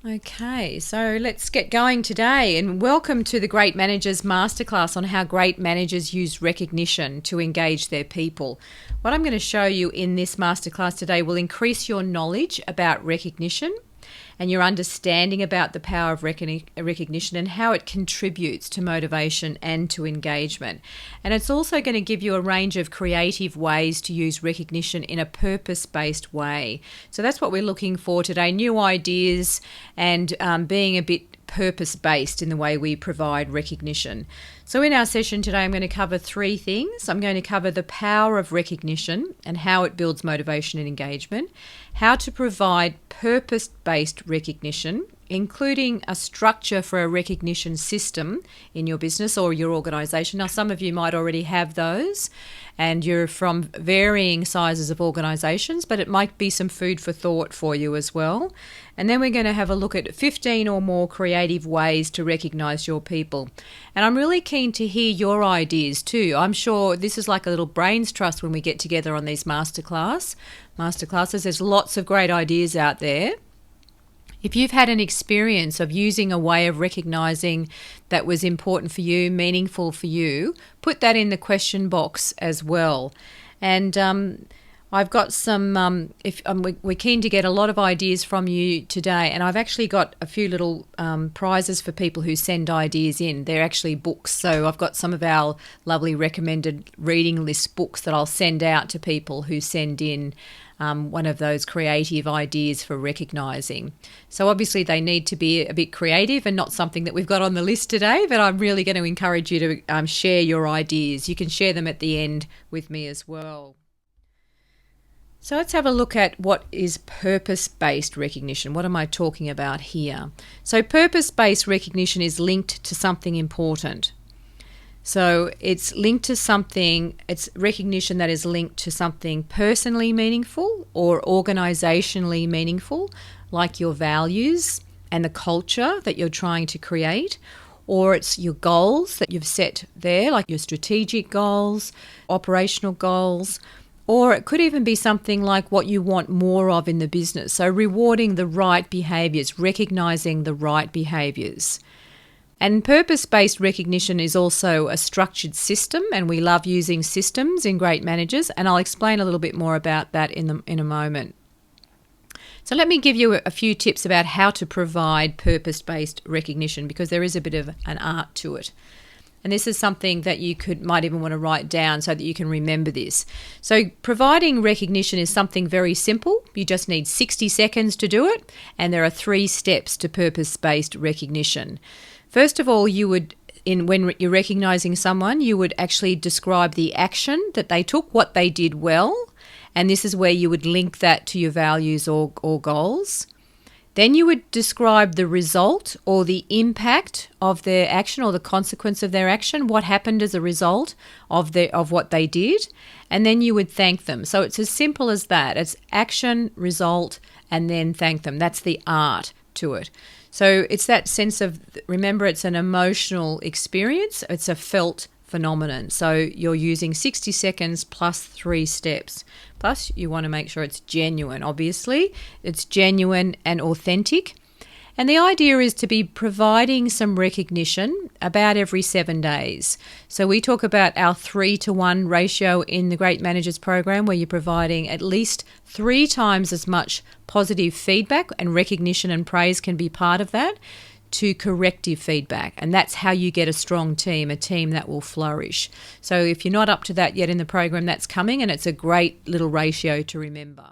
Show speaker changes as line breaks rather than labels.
Okay, so let's get going today, and welcome to the Great Managers Masterclass on how great managers use recognition to engage their people. What I'm going to show you in this masterclass today will increase your knowledge about recognition and your understanding about the power of recognition and how it contributes to motivation and to engagement. And it's also going to give you a range of creative ways to use recognition in a purpose-based way. So that's what we're looking for today, new ideas and being a bit purpose-based in the way we provide recognition. So in our session today, I'm going to cover three things. I'm going to cover the power of recognition and how it builds motivation and engagement, how to provide purpose-based recognition, including a structure for a recognition system in your business or your organisation. Now, some of you might already have those and you're from varying sizes of organisations, but it might be some food for thought for you as well. And then we're going to have a look at 15 or more creative ways to recognise your people. And I'm really keen to hear your ideas too. I'm sure this is like a little brains trust when we get together on these masterclasses. There's lots of great ideas out there. If you've had an experience of using a way of recognising that was important for you, meaningful for you, put that in the question box as well. And I've got some, we're keen to get a lot of ideas from you today, and I've actually got a few little prizes for people who send ideas in. They're actually books, so I've got some of our lovely recommended reading list books that I'll send out to people who send in one of those creative ideas for recognising. So obviously they need to be a bit creative and not something that we've got on the list today, but I'm really going to encourage you to share your ideas. You can share them at the end with me as well. So let's have a look at what is purpose-based recognition. What am I talking about here? So purpose-based recognition is linked to something important. So it's linked to something, it's recognition that is linked to something personally meaningful or organisationally meaningful, like your values and the culture that you're trying to create, or it's your goals that you've set there, like your strategic goals, operational goals, or it could even be something like what you want more of in the business. So rewarding the right behaviours, recognising the right behaviours. And purpose-based recognition is also a structured system, and we love using systems in Great Managers, and I'll explain a little bit more about that in a moment. So let me give you a few tips about how to provide purpose-based recognition, because there is a bit of an art to it. And this is something that you might even want to write down so that you can remember this. So providing recognition is something very simple. You just need 60 seconds to do it, and there are 3 steps to purpose-based recognition. First of all, when you're recognising someone, you would actually describe the action that they took, what they did well, and this is where you would link that to your values or goals. Then you would describe the result or the impact of their action or the consequence of their action, what happened as a result of what they did, and then you would thank them. So it's as simple as that. It's action, result, and then thank them. That's the art to it. So it's that sense of, remember, it's an emotional experience. It's a felt phenomenon. So you're using 60 seconds plus 3 steps. Plus, you want to make sure it's genuine, obviously. It's genuine and authentic. And the idea is to be providing some recognition about every 7 days. So we talk about our 3-to-1 ratio in the Great Managers program, where you're providing at least 3 times as much positive feedback, and recognition and praise can be part of that, to corrective feedback. And that's how you get a strong team, a team that will flourish. So if you're not up to that yet in the program, that's coming, and it's a great little ratio to remember.